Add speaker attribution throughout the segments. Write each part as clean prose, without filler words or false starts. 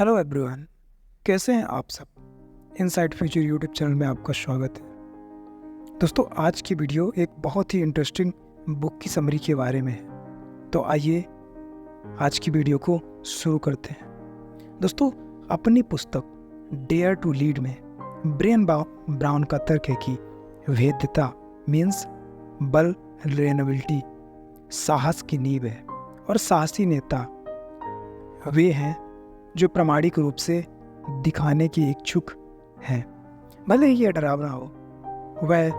Speaker 1: Hello everyone, कैसे हैं आप सब। इनसाइड फ्यूचर यूट्यूब चैनल में आपका स्वागत है। दोस्तों, आज की वीडियो एक बहुत ही इंटरेस्टिंग बुक की समरी के बारे में है। तो आइए आज की वीडियो को शुरू करते हैं। दोस्तों, अपनी पुस्तक डेयर टू लीड में ब्रेन ब्राउन का तर्क है कि भेद्यता मीन्स वल्नरेबिलिटी साहस की नींव है और साहसी नेता वे हैं जो प्रामाणिक रूप से दिखाने के इच्छुक हैं, भले ही यह डरावना हो। वह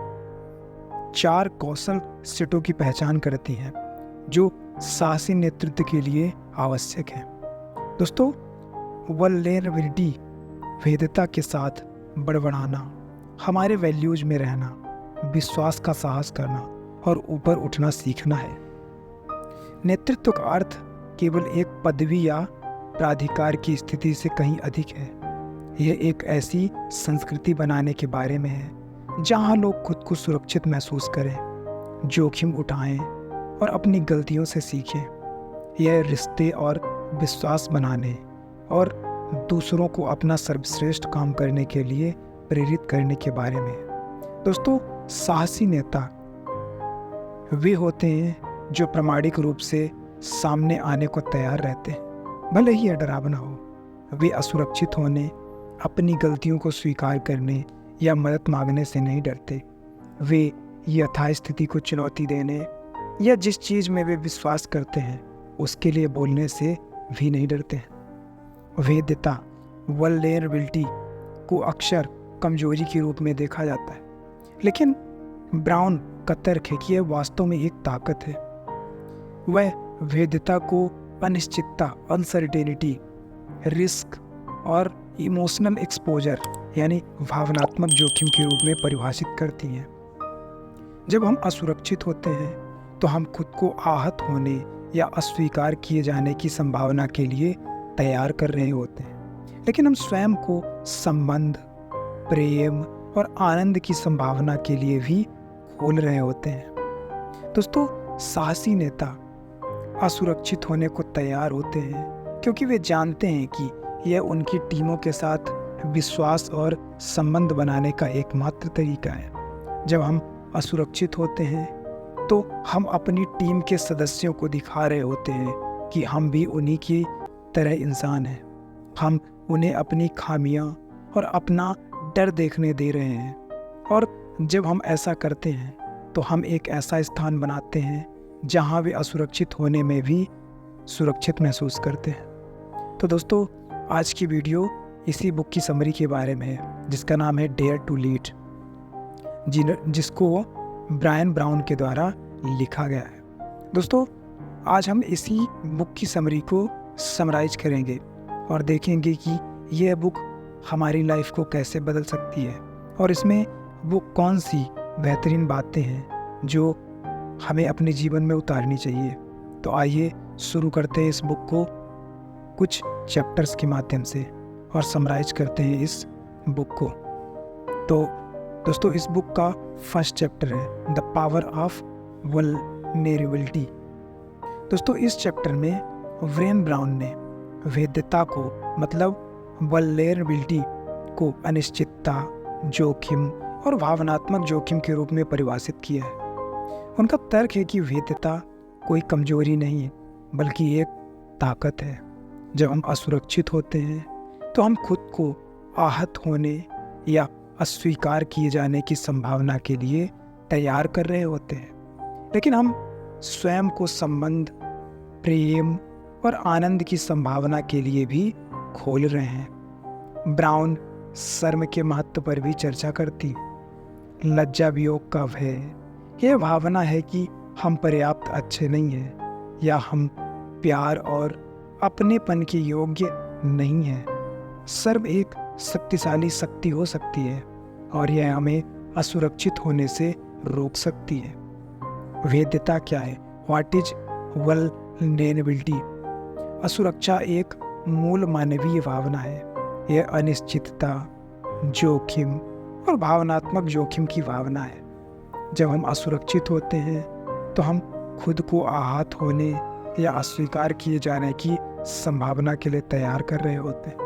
Speaker 1: 4 कौशल सेटों की पहचान करती हैं जो साहसी नेतृत्व के लिए आवश्यक हैं। दोस्तों, वल्नरेबिलिटी भेद्यता के साथ बड़बड़ाना, हमारे वैल्यूज में रहना, विश्वास का साहस करना और ऊपर उठना सीखना है। नेतृत्व का अर्थ केवल एक पदवी या प्राधिकार की स्थिति से कहीं अधिक है। यह एक ऐसी संस्कृति बनाने के बारे में है जहां लोग खुद को सुरक्षित महसूस करें, जोखिम उठाएं और अपनी गलतियों से सीखें। यह रिश्ते और विश्वास बनाने और दूसरों को अपना सर्वश्रेष्ठ काम करने के लिए प्रेरित करने के बारे में है। दोस्तों, साहसी नेता वे होते हैं जो प्रामाणिक रूप से सामने आने को तैयार रहते हैं, भले ही यह डरावना हो। वे असुरक्षित होने, अपनी गलतियों को स्वीकार करने या मदद मांगने से नहीं डरते। वे यथास्थिति को चुनौती देने या जिस चीज़ में वे विश्वास करते हैं उसके लिए बोलने से भी नहीं डरते हैं। भेद्यता वल्नरेबिलिटी को अक्सर कमजोरी के रूप में देखा जाता है, लेकिन ब्राउन का तर्क है कि यह वास्तव में एक ताकत है। वह भेद्यता को अनिश्चितता, अनसर्टेनिटी, रिस्क और इमोशनल एक्सपोजर यानी भावनात्मक जोखिम के रूप में परिभाषित करती हैं। जब हम असुरक्षित होते हैं तो हम खुद को आहत होने या अस्वीकार किए जाने की संभावना के लिए तैयार कर रहे होते हैं, लेकिन हम स्वयं को संबंध, प्रेम और आनंद की संभावना के लिए भी खोल रहे होते हैं। दोस्तों, साहसी नेता असुरक्षित होने को तैयार होते हैं क्योंकि वे जानते हैं कि यह उनकी टीमों के साथ विश्वास और संबंध बनाने का एकमात्र तरीका है। जब हम असुरक्षित होते हैं तो हम अपनी टीम के सदस्यों को दिखा रहे होते हैं कि हम भी उन्हीं की तरह इंसान हैं। हम उन्हें अपनी खामियां और अपना डर देखने दे रहे हैं, और जब हम ऐसा करते हैं तो हम एक ऐसा स्थान बनाते हैं जहां वे असुरक्षित होने में भी सुरक्षित महसूस करते हैं। तो दोस्तों, आज की वीडियो इसी बुक की समरी के बारे में है जिसका नाम है डेयर टू लीड, जिसको ब्रायन ब्राउन के द्वारा लिखा गया है। दोस्तों, आज हम इसी बुक की समरी को समराइज करेंगे और देखेंगे कि यह बुक हमारी लाइफ को कैसे बदल सकती है और इसमें वो कौन सी बेहतरीन बातें हैं जो हमें अपने जीवन में उतारनी चाहिए। तो आइए शुरू करते हैं इस बुक को कुछ चैप्टर्स के माध्यम से और समराइज करते हैं इस बुक को। तो दोस्तों, इस बुक का फर्स्ट चैप्टर है द पावर ऑफ वल्नरेबिलिटी। दोस्तों, इस चैप्टर में ब्रेन ब्राउन ने भेद्यता को मतलब वल्नरेबिलिटी को अनिश्चितता, जोखिम और भावनात्मक जोखिम के रूप में परिभाषित किया है। उनका तर्क है कि भेद्यता कोई कमजोरी नहीं है बल्कि एक ताकत है। जब हम असुरक्षित होते हैं तो हम खुद को आहत होने या अस्वीकार किए जाने की संभावना के लिए तैयार कर रहे होते हैं, लेकिन हम स्वयं को संबंध, प्रेम और आनंद की संभावना के लिए भी खोल रहे हैं। ब्राउन शर्म के महत्व पर भी चर्चा करती है। लज्जा वियोग का भय यह भावना है कि हम पर्याप्त अच्छे नहीं हैं या हम प्यार और अपनेपन के योग्य नहीं हैं। शर्म एक शक्तिशाली शक्ति हो सकती है और यह हमें असुरक्षित होने से रोक सकती है। भेद्यता क्या है? What is vulnerability? असुरक्षा एक मूल मानवीय भावना है। यह अनिश्चितता, जोखिम और भावनात्मक जोखिम की भावना है। जब हम असुरक्षित होते हैं तो हम खुद को आहत होने या अस्वीकार किए जाने की संभावना के लिए तैयार कर रहे होते हैं।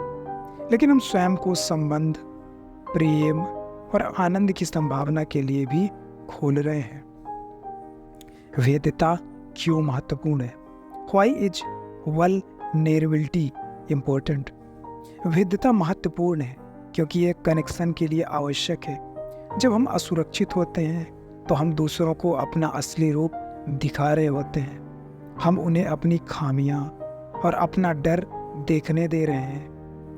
Speaker 1: लेकिन हम स्वयं को संबंध, प्रेम और आनंद की संभावना के लिए भी खोल रहे हैं। वेद्यता क्यों महत्वपूर्ण है? Why is vulnerability important? वेद्यता महत्वपूर्ण है क्योंकि ये कनेक्शन के लिए आवश्यक है। जब हम असुरक्षित होते हैं तो हम दूसरों को अपना असली रूप दिखा रहे होते हैं। हम उन्हें अपनी खामियां और अपना डर देखने दे रहे हैं,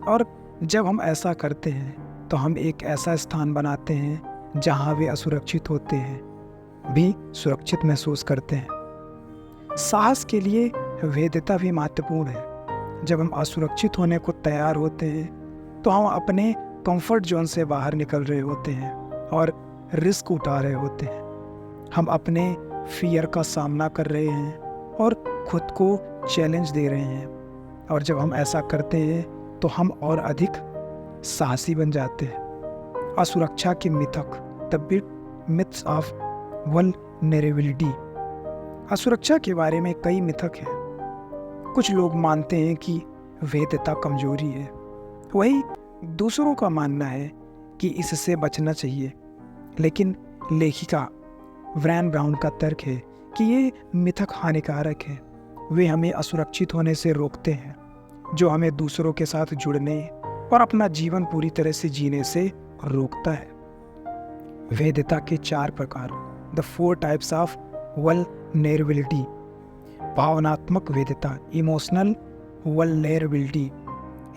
Speaker 1: और जब हम ऐसा करते हैं तो हम एक ऐसा स्थान बनाते हैं जहां वे असुरक्षित होते हैं भी सुरक्षित महसूस करते हैं। साहस के लिए वेद्यता भी महत्वपूर्ण है। जब हम असुरक्षित होने को तैयार होते हैं तो हम अपने कंफर्ट जोन से बाहर निकल रहे होते हैं और रिस्क उठा रहे होते हैं। हम अपने फियर का सामना कर रहे हैं और खुद को चैलेंज दे रहे हैं, और जब हम ऐसा करते हैं तो हम और अधिक साहसी बन जाते हैं। असुरक्षा के मिथक, द मिथ्स ऑफ वल्नरेबिलिटी। असुरक्षा के बारे में कई मिथक हैं। कुछ लोग मानते हैं कि वेद्यता कमजोरी है, वही दूसरों का मानना है कि इससे बचना चाहिए। लेकिन लेखिका ब्रेने ब्राउन का तर्क है कि ये मिथक हानिकारक है। वे हमें असुरक्षित होने से रोकते हैं, जो हमें दूसरों के साथ जुड़ने और अपना जीवन पूरी तरह से जीने से रोकता है। वेद्यता के 4 प्रकार, द 4 टाइप्स ऑफ वल्नरेबिलिटी। भावनात्मक वेद्यता, इमोशनल वल्नरेबिलिटी।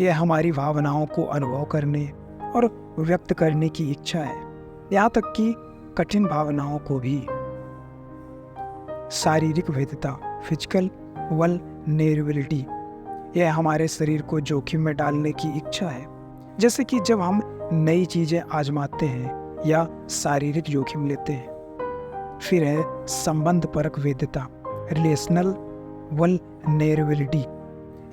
Speaker 1: यह हमारी भावनाओं को अनुभव करने और व्यक्त करने की इच्छा है, यहाँ तक कि कठिन भावनाओं को भी। शारीरिक वेद्यता, फिजिकल वल्नरेबिलिटी। यह हमारे शरीर को जोखिम में डालने की इच्छा है, जैसे कि जब हम नई चीजें आजमाते हैं या शारीरिक जोखिम लेते हैं। फिर है संबंध परक वेद्यता, रिलेशनल वल्नरेबिलिटी।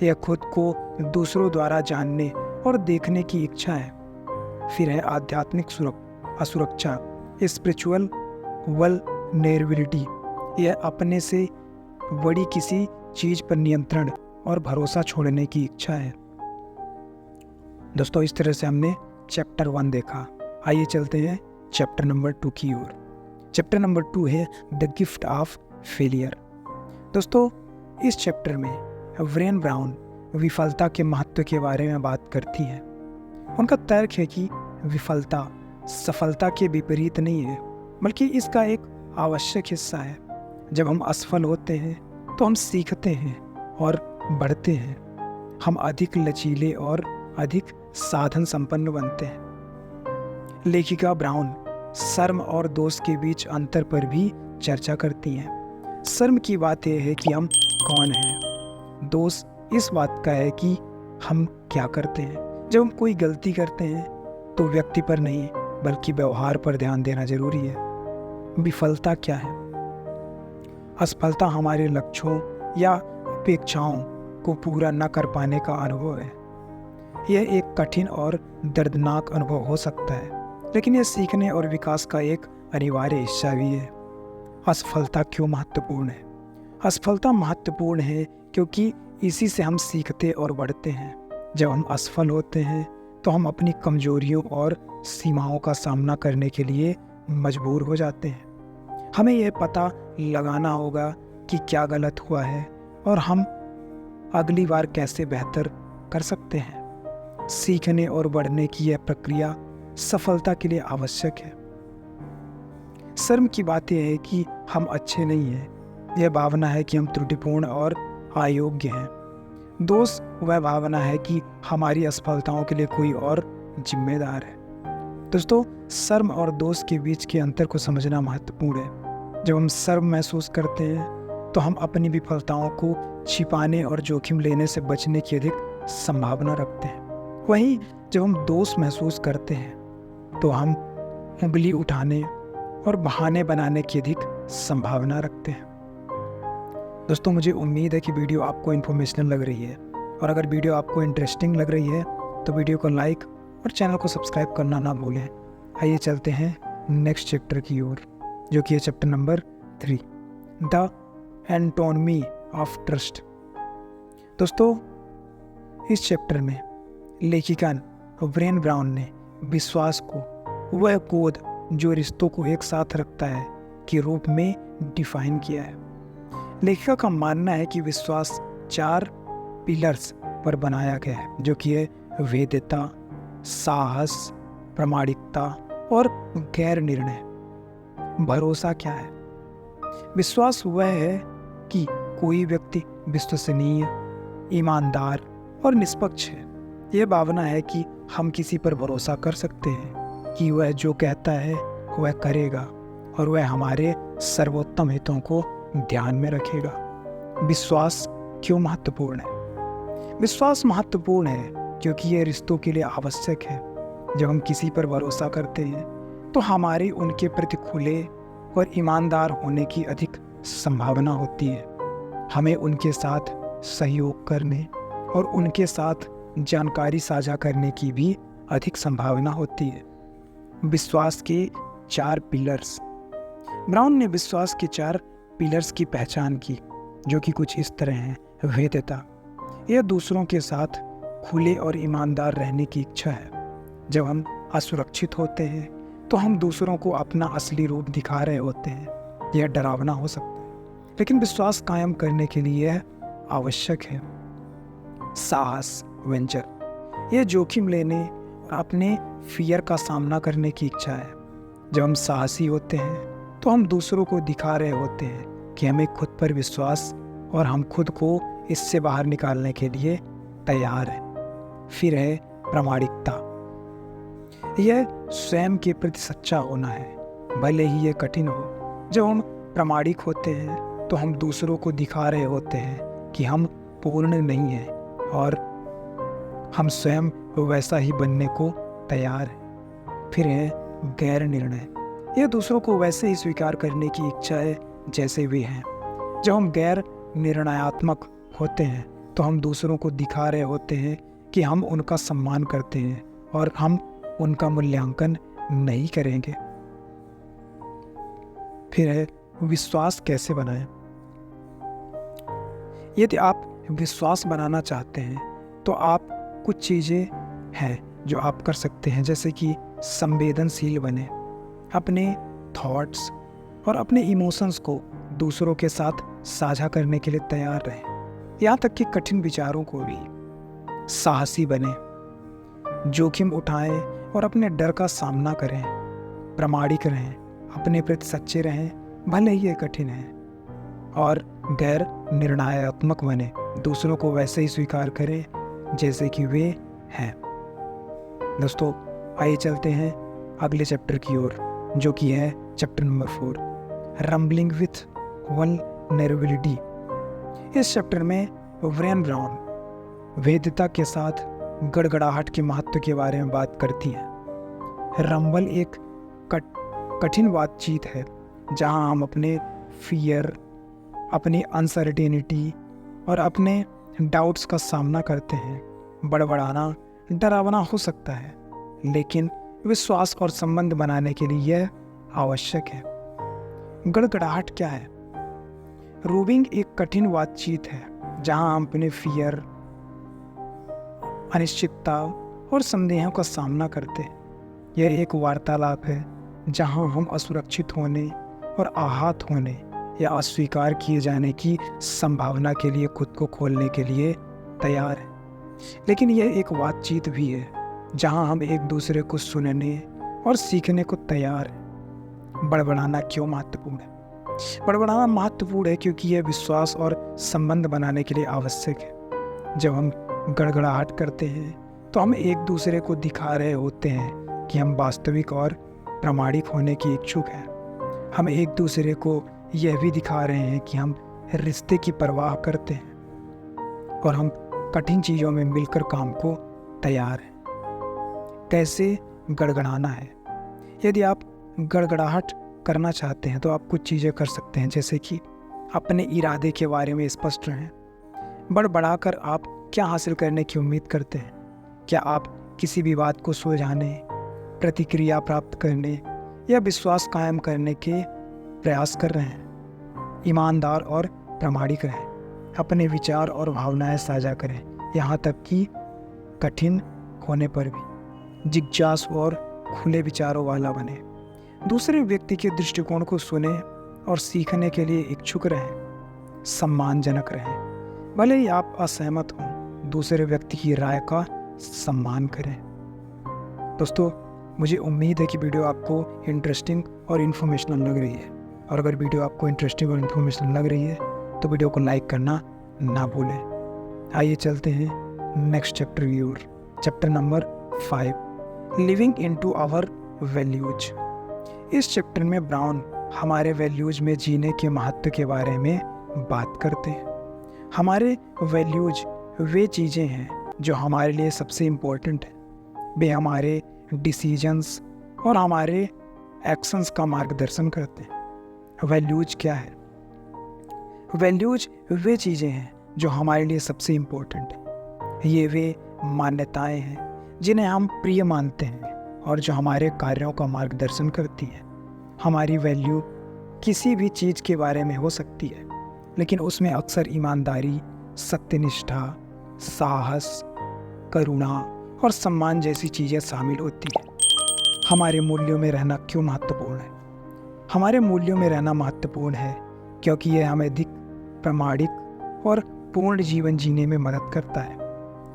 Speaker 1: यह खुद को दूसरों द्वारा जानने और देखने की इच्छा है। फिर है आध्यात्मिक असुरक्षा, स्पिरिचुअल वल्नरेबिलिटी। यह अपने से बड़ी किसी चीज पर नियंत्रण और भरोसा छोड़ने की इच्छा है। दोस्तों, इस तरह से हमने चैप्टर 1 देखा। आइए चलते हैं चैप्टर नंबर 2 की ओर। चैप्टर नंबर 2 है द गिफ्ट ऑफ फेलियर। दोस्तों, इस चैप्टर में ब्रेने ब्राउन विफलता के महत्व के बारे में बात करती हैं। उनका तर्क है कि विफलता सफलता के विपरीत नहीं है, बल्कि इसका एक आवश्यक हिस्सा है। जब हम असफल होते हैं तो हम सीखते हैं और बढ़ते हैं। हम अधिक लचीले और अधिक साधन संपन्न बनते हैं। लेखिका ब्राउन शर्म और दोष के बीच अंतर पर भी चर्चा करती हैं। शर्म की बात यह है कि हम कौन हैं। दोष इस बात का है कि हम क्या करते हैं। जब हम कोई गलती करते हैं तो व्यक्ति पर नहीं बल्कि व्यवहार पर ध्यान देना जरूरी है। विफलता क्या है? असफलता हमारे लक्ष्यों या अपेक्षाओं को पूरा न कर पाने का अनुभव है। यह एक कठिन और दर्दनाक अनुभव हो सकता है, लेकिन यह सीखने और विकास का एक अनिवार्य हिस्सा भी है। असफलता क्यों महत्वपूर्ण है? असफलता महत्वपूर्ण है क्योंकि इसी से हम सीखते और बढ़ते हैं। जब हम असफल होते हैं तो हम अपनी कमजोरियों और सीमाओं का सामना करने के लिए मजबूर हो जाते हैं। हमें यह पता लगाना होगा कि क्या गलत हुआ है और हम अगली बार कैसे बेहतर कर सकते हैं। सीखने और बढ़ने की यह प्रक्रिया सफलता के लिए आवश्यक है। शर्म की बात यह है कि हम अच्छे नहीं हैं। यह भावना है कि हम त्रुटिपूर्ण और अयोग्य हैं। दोष वह भावना है कि हमारी असफलताओं के लिए कोई और जिम्मेदार है। दोस्तों, शर्म और दोष के बीच के अंतर को समझना महत्वपूर्ण है। जब हम शर्म महसूस करते हैं तो हम अपनी विफलताओं को छिपाने और जोखिम लेने से बचने की अधिक संभावना रखते हैं। वहीं जब हम दोष महसूस करते हैं तो हम उंगली उठाने और बहाने बनाने की अधिक संभावना रखते हैं। दोस्तों, मुझे उम्मीद है कि वीडियो आपको इन्फॉर्मेशनल लग रही है, और अगर वीडियो आपको इंटरेस्टिंग लग रही है तो वीडियो को लाइक और चैनल को सब्सक्राइब करना ना भूलें। आइए चलते हैं नेक्स्ट चैप्टर की ओर, जो कि है chapter number 3, the autonomy of trust. दोस्तों, इस चैप्टर में लेखिका ब्रेन ब्राउन ने विश्वास को वह कोड जो रिश्तों को एक साथ रखता है के रूप में डिफाइन किया है। लेखिका का मानना है कि विश्वास 4 पिलर्स पर बनाया गया है, जो कि है वैधता, साहस, प्रामाणिकता और गैर निर्णय। भरोसा क्या है? विश्वास वह है कि कोई व्यक्ति विश्वसनीय, ईमानदार और निष्पक्ष है। यह भावना है कि हम किसी पर भरोसा कर सकते हैं कि वह जो कहता है वह करेगा और वह हमारे सर्वोत्तम हितों को ध्यान में रखेगा। विश्वास क्यों महत्वपूर्ण है? विश्वास महत्वपूर्ण है क्योंकि यह रिश्तों के लिए आवश्यक है। जब हम किसी पर भरोसा करते हैं तो हमारी उनके प्रति खुले और ईमानदार होने की अधिक संभावना होती है। हमें उनके साथ सहयोग करने और उनके साथ जानकारी साझा करने की भी अधिक संभावना होती है। विश्वास के 4 पिलर्स। ब्राउन ने विश्वास के 4 पिलर्स की पहचान की, जो कि कुछ इस तरह हैं। वैधता, यह दूसरों के साथ खुले और ईमानदार रहने की इच्छा है। जब हम असुरक्षित होते हैं तो हम दूसरों को अपना असली रूप दिखा रहे होते हैं। यह डरावना हो सकता है, लेकिन विश्वास कायम करने के लिए यह आवश्यक है। साहस, वेंचर, यह जोखिम लेने और अपने फियर का सामना करने की इच्छा है। जब हम साहसी होते हैं तो हम दूसरों को दिखा रहे होते हैं कि हमें खुद पर विश्वास और हम खुद को इससे बाहर निकालने के लिए तैयार हैं। फिर है प्रामाणिकता। यह स्वयं के प्रति सच्चा होना है, भले ही यह कठिन हो। जब हम प्रामाणिक होते हैं तो हम दूसरों को दिखा रहे होते हैं कि हम पूर्ण नहीं हैं और हम स्वयं वैसा ही बनने को तैयार हैं। फिर है गैर निर्णय। यह दूसरों को वैसे ही स्वीकार करने की इच्छा है जैसे वे हैं। जब हम गैर निर्णयात्मक होते हैं तो हम दूसरों को दिखा रहे होते हैं कि हम उनका सम्मान करते हैं और हम उनका मूल्यांकन नहीं करेंगे। फिर है विश्वास कैसे बनाएं। यदि आप विश्वास बनाना चाहते हैं तो आप कुछ चीज़ें हैं जो आप कर सकते हैं, जैसे कि संवेदनशील बने, अपने थॉट्स और अपने इमोशंस को दूसरों के साथ साझा करने के लिए तैयार रहें, यहाँ तक कि कठिन विचारों को भी। साहसी बने, जोखिम उठाएं और अपने डर का सामना करें। प्रामाणिक रहें, अपने प्रति सच्चे रहें, भले ही ये कठिन है। और गैर निर्णयात्मक बने, दूसरों को वैसे ही स्वीकार करें जैसे कि वे हैं। दोस्तों, आइए चलते हैं अगले चैप्टर की ओर, जो कि है chapter number 4, rumbling with vulnerability. इस चैप्टर में ब्रेन ब्राउन वैधता के साथ गड़गड़ाहट के महत्व के बारे में बात करती हैं। रंबल एक कठिन बातचीत है जहां हम अपने फियर, अपनी अनसर्टेनिटी और अपने डाउट्स का सामना करते हैं। बड़बड़ाना डरावना हो सकता है, लेकिन विश्वास और संबंध बनाने के लिए यह आवश्यक है। गड़गड़ाहट क्या है? रूबिंग एक कठिन बातचीत है जहां हम अपने फियर, अनिश्चितता और संदेहों का सामना करते हैं। यह एक वार्तालाप है जहां हम असुरक्षित होने और आहत होने या अस्वीकार किए जाने की संभावना के लिए खुद को खोलने के लिए तैयार हैं। लेकिन यह एक बातचीत भी है जहां हम एक दूसरे को सुनने और सीखने को तैयार हैं। बड़बड़ाना क्यों महत्वपूर्ण है? बड़बड़ाना महत्वपूर्ण है क्योंकि यह विश्वास और संबंध बनाने के लिए आवश्यक है। जब हम गड़गड़ाहट करते हैं तो हम एक दूसरे को दिखा रहे होते हैं कि हम वास्तविक और प्रामाणिक होने की इच्छुक हैं। हम एक दूसरे को यह भी दिखा रहे हैं कि हम रिश्ते की परवाह करते हैं और हम कठिन चीज़ों में मिलकर काम को तैयार हैं। कैसे गड़गड़ाना है? यदि आप गड़गड़ाहट करना चाहते हैं तो आप कुछ चीज़ें कर सकते हैं, जैसे कि अपने इरादे के बारे में स्पष्ट रहें। बड़बड़ाकर आप क्या हासिल करने की उम्मीद करते हैं? क्या आप किसी भी बात को सुलझाने, प्रतिक्रिया प्राप्त करने या विश्वास कायम करने के प्रयास कर रहे हैं? ईमानदार और प्रामाणिक रहें, अपने विचार और भावनाएं साझा करें, यहाँ तक कि कठिन होने पर भी। जिज्ञासु और खुले विचारों वाला बने। दूसरे व्यक्ति के दृष्टिकोण को सुने और सीखने के लिए इच्छुक रहें। सम्मानजनक रहें। भले ही आप असहमत हों, दूसरे व्यक्ति की राय का सम्मान करें। दोस्तों, मुझे उम्मीद है कि वीडियो आपको इंटरेस्टिंग और इन्फॉर्मेशनल लग रही है। और अगर वीडियो आपको इंटरेस्टिंग और इन्फॉर्मेशनल लग रही है तो वीडियो को लाइक करना ना भूलें। आइए चलते हैं नेक्स्ट चैप्टर की ओर। Chapter number 5, living into our values. इस चैप्टर में ब्राउन हमारे वैल्यूज में जीने के महत्व के बारे में बात करते हैं। हमारे वैल्यूज वे चीज़ें हैं जो हमारे लिए सबसे इम्पोर्टेंट हैं। वे हमारे डिसीजंस और हमारे एक्शंस का मार्गदर्शन करते हैं। वैल्यूज क्या है? वैल्यूज वे चीज़ें हैं जो हमारे लिए सबसे इम्पोर्टेंट हैं। ये वे मान्यताएं हैं जिन्हें हम प्रिय मानते हैं और जो हमारे कार्यों का मार्गदर्शन करती हैं। हमारी वैल्यू किसी भी चीज़ के बारे में हो सकती है, लेकिन उसमें अक्सर ईमानदारी, सत्यनिष्ठा, साहस, करुणा और सम्मान जैसी चीज़ें शामिल होती हैं। हमारे मूल्यों में रहना क्यों महत्वपूर्ण है? हमारे मूल्यों में रहना महत्वपूर्ण है क्योंकि यह हमें अधिक प्रामाणिक और पूर्ण जीवन जीने में मदद करता है।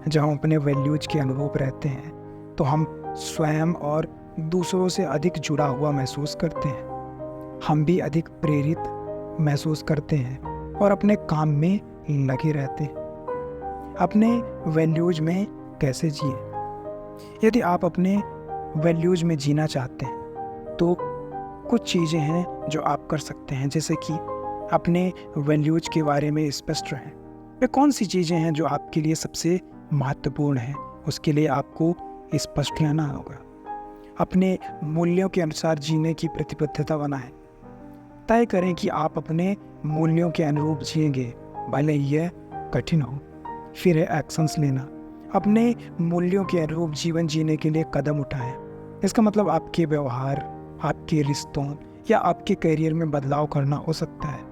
Speaker 1: जब हम अपने वैल्यूज के अनुरूप रहते हैं तो हम स्वयं और दूसरों से अधिक जुड़ा हुआ महसूस करते हैं। हम भी अधिक प्रेरित महसूस करते हैं और अपने काम में लगे रहते हैं। अपने वैल्यूज में कैसे जिए? यदि आप अपने वैल्यूज में जीना चाहते हैं तो कुछ चीज़ें हैं जो आप कर सकते हैं, जैसे कि अपने वैल्यूज के बारे में स्पष्ट रहें। वे कौन सी चीज़ें हैं जो आपके लिए सबसे महत्वपूर्ण हैं, उसके लिए आपको स्पष्ट रहना होगा। अपने मूल्यों के अनुसार जीने की प्रतिबद्धता बनाएं। तय करें कि आप अपने मूल्यों के अनुरूप जिएंगे, भले ही यह कठिन हो। फिर है एक्शंस लेना। अपने मूल्यों के अनुरूप जीवन जीने के लिए कदम उठाएं। इसका मतलब आपके व्यवहार, आपके रिश्तों या आपके करियर में बदलाव करना हो सकता है।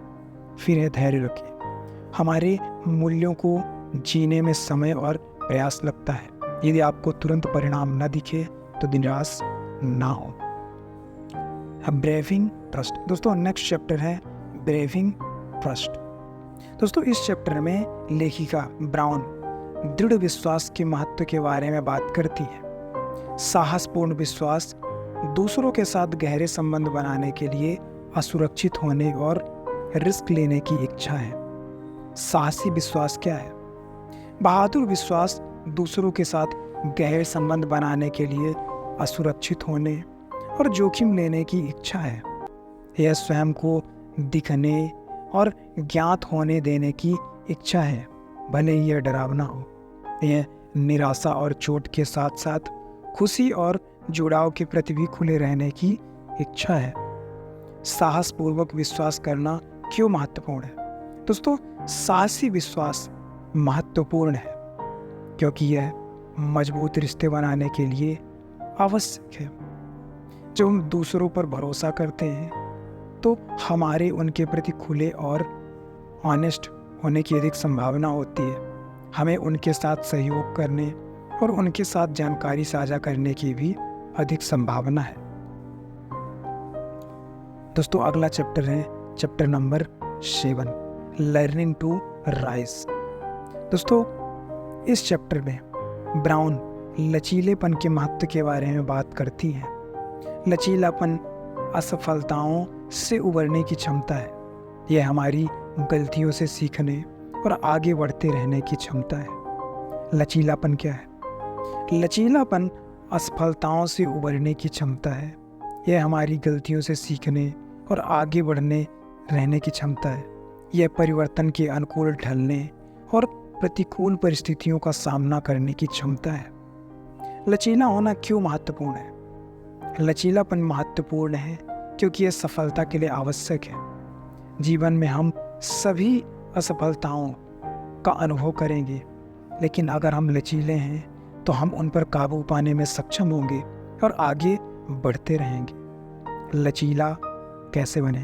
Speaker 1: फिर है धैर्य रखें। हमारे मूल्यों को जीने में समय और प्रयास लगता है। यदि आपको तुरंत परिणाम न दिखे तो निराश ना हो। Braving trust. दोस्तों, नेक्स्ट चैप्टर है ब्रेविंग ट्रस्ट। दोस्तों, इस चैप्टर में लेखिका ब्राउन दृढ़ विश्वास के महत्व के बारे में बात करती है। साहसपूर्ण विश्वास दूसरों के साथ गहरे संबंध बनाने के लिए असुरक्षित होने और रिस्क लेने की इच्छा है। साहसी विश्वास क्या है? बहादुर विश्वास दूसरों के साथ गहरे संबंध बनाने के लिए असुरक्षित होने और जोखिम लेने की इच्छा है। यह स्वयं को दिखने और ज्ञात होने देने की इच्छा है, भले ही यह डरावना हो। यह निराशा और चोट के साथ साथ खुशी और जुड़ाव के प्रति भी खुले रहने की इच्छा है। साहसपूर्वक विश्वास करना क्यों महत्वपूर्ण है? दोस्तों, साहसी विश्वास महत्वपूर्ण है क्योंकि यह मजबूत रिश्ते बनाने के लिए आवश्यक है। जब हम दूसरों पर भरोसा करते हैं तो हमारे उनके प्रति खुले और ऑनेस्ट होने की अधिक संभावना होती है। हमें उनके साथ सहयोग करने और उनके साथ जानकारी साझा करने की भी अधिक संभावना है। दोस्तों, अगला चैप्टर है chapter number 7, learning to rise. दोस्तों, इस चैप्टर में ब्राउन लचीलेपन के महत्व के बारे में बात करती है। लचीलापन असफलताओं से उबरने की क्षमता है। यह हमारी गलतियों से सीखने और आगे बढ़ते रहने की क्षमता है। लचीलापन क्या है? लचीलापन असफलताओं से उबरने की क्षमता है। यह हमारी गलतियों से सीखने और आगे बढ़ने रहने की क्षमता है। यह परिवर्तन के अनुकूल ढलने और प्रतिकूल परिस्थितियों का सामना करने की क्षमता है। लचीला होना क्यों महत्वपूर्ण है? लचीलापन महत्वपूर्ण है क्योंकि यह सफलता के लिए आवश्यक है। जीवन में हम सभी असफलताओं का अनुभव करेंगे, लेकिन अगर हम लचीले हैं तो हम उन पर काबू पाने में सक्षम होंगे और आगे बढ़ते रहेंगे। लचीला कैसे बने?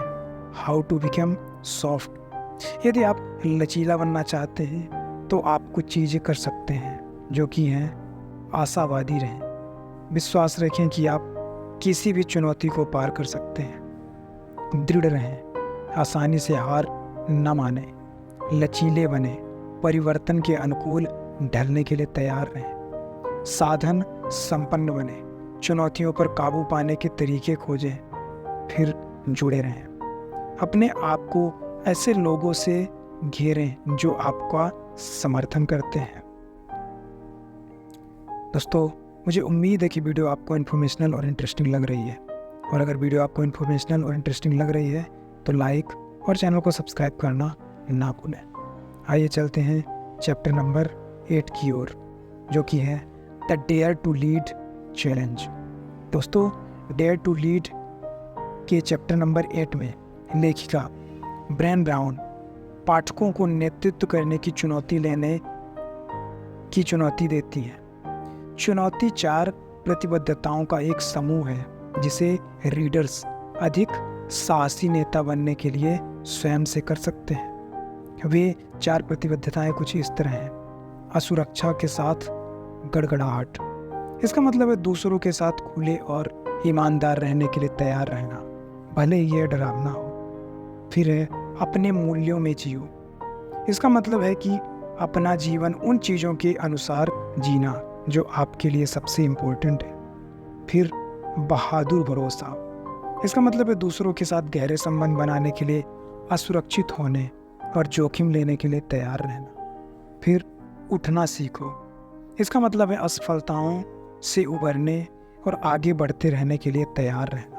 Speaker 1: How to become soft. यदि आप लचीला बनना चाहते हैं तो आप कुछ चीज़ें कर सकते हैं जो कि हैं आशावादी रहें, विश्वास रखें कि आप किसी भी चुनौती को पार कर सकते हैं। दृढ़ रहें, आसानी से हार न माने, लचीले बने, परिवर्तन के अनुकूल ढलने के लिए तैयार रहें, साधन संपन्न बने, चुनौतियों पर काबू पाने के तरीके खोजें, फिर जुड़े रहें। अपने आप को ऐसे लोगों से घेरें जो आपका समर्थन करते हैं। दोस्तों, मुझे उम्मीद है कि वीडियो आपको इन्फॉर्मेशनल और इंटरेस्टिंग लग रही है, और अगर वीडियो आपको इन्फॉर्मेशनल और इंटरेस्टिंग लग रही है तो लाइक और चैनल को सब्सक्राइब करना ना भूलें। आइए चलते हैं चैप्टर नंबर 8 की ओर, जो कि है the dare to lead challenge. दोस्तों, डेयर टू लीड के चैप्टर नंबर 8 में लेखिका ब्रेन ब्राउन पाठकों को नेतृत्व करने की चुनौती देती है। चुनौती 4 प्रतिबद्धताओं का एक समूह है जिसे रीडर्स अधिक साहसी नेता बनने के लिए स्वयं से कर सकते हैं। वे 4 प्रतिबद्धताएं कुछ इस तरह हैं। असुरक्षा के साथ गड़गड़ाहट, इसका मतलब है दूसरों के साथ खुले और ईमानदार रहने के लिए तैयार रहना, भले ही यह डरावना हो। फिर है अपने मूल्यों में जियो, इसका मतलब है कि अपना जीवन उन चीज़ों के अनुसार जीना जो आपके लिए सबसे इम्पोर्टेंट है। फिर बहादुर भरोसा, इसका मतलब है दूसरों के साथ गहरे संबंध बनाने के लिए असुरक्षित होने और जोखिम लेने के लिए तैयार रहना। फिर उठना सीखो, इसका मतलब है असफलताओं से उबरने और आगे बढ़ते रहने के लिए तैयार रहना।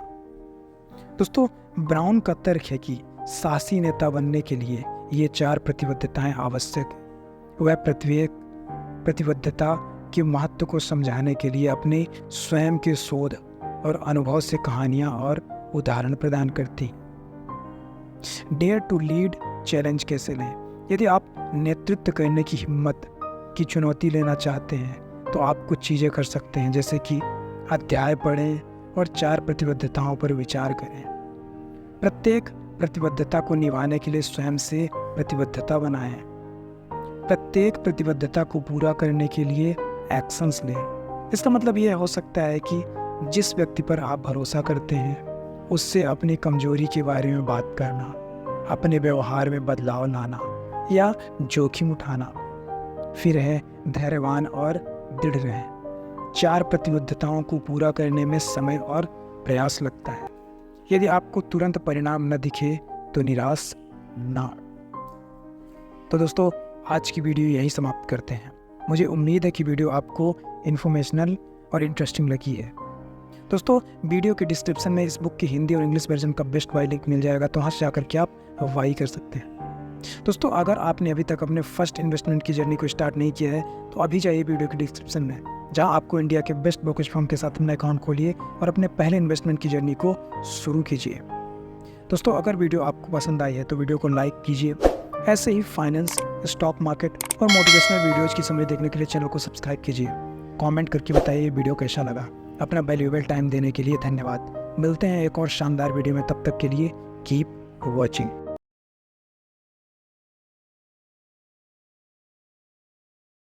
Speaker 1: दोस्तों, ब्राउन का तर्क है कि साहसी नेता बनने के लिए ये 4 प्रतिबद्धताएं आवश्यक है। वह प्रत्येक प्रतिबद्धता के महत्व को समझाने के लिए अपने स्वयं के शोध और अनुभव से कहानियां और उदाहरण प्रदान करती। डेयर टू लीड चैलेंज कैसे लें? यदि आप नेतृत्व करने की हिम्मत की चुनौती लेना चाहते हैं तो आप कुछ चीज़ें कर सकते हैं, जैसे कि अध्याय पढ़ें और 4 प्रतिबद्धताओं पर विचार करें। प्रत्येक प्रतिबद्धता को निभाने के लिए स्वयं से प्रतिबद्धता बनाएं। प्रत्येक प्रतिबद्धता को पूरा करने के लिए एक्शंस लें। इसका मतलब यह हो सकता है कि जिस व्यक्ति पर आप भरोसा करते हैं उससे अपनी कमजोरी के बारे में बात करना, अपने व्यवहार में बदलाव लाना या जोखिम उठाना। फिर है धैर्यवान और दृढ़ रहें। 4 प्रतिबद्धताओं को पूरा करने में समय और प्रयास लगता है। यदि आपको तुरंत परिणाम न दिखे तो निराश ना। तो दोस्तों, आज की वीडियो यही समाप्त करते हैं। मुझे उम्मीद है कि वीडियो आपको इन्फॉर्मेशनल और इंटरेस्टिंग लगी है। दोस्तों, वीडियो के डिस्क्रिप्शन में इस बुक की हिंदी और इंग्लिश वर्जन का बेस्ट बाय लिंक मिल जाएगा, तो वहाँ से जाकर के आप बाई कर सकते हैं। दोस्तों, अगर आपने अभी तक अपने फर्स्ट इन्वेस्टमेंट की जर्नी को स्टार्ट नहीं किया है तो अभी जाइए वीडियो के डिस्क्रिप्शन में, जहां आपको इंडिया के बेस्ट ब्रोकरेज फर्म के साथ अपना अकाउंट खोलिए और अपने पहले इन्वेस्टमेंट की जर्नी को शुरू कीजिए। दोस्तों, अगर वीडियो आपको पसंद आई है तो वीडियो को लाइक कीजिए। ऐसे ही फाइनेंस, स्टॉक मार्केट और मोटिवेशनल वीडियोज़ की समरी देखने के लिए चैनल को सब्सक्राइब कीजिए। कमेंट करके बताइए वीडियो कैसा लगा। अपना वैल्यूएबल टाइम देने के लिए धन्यवाद। मिलते हैं एक और शानदार वीडियो में, तब तक के लिए कीप वॉचिंग।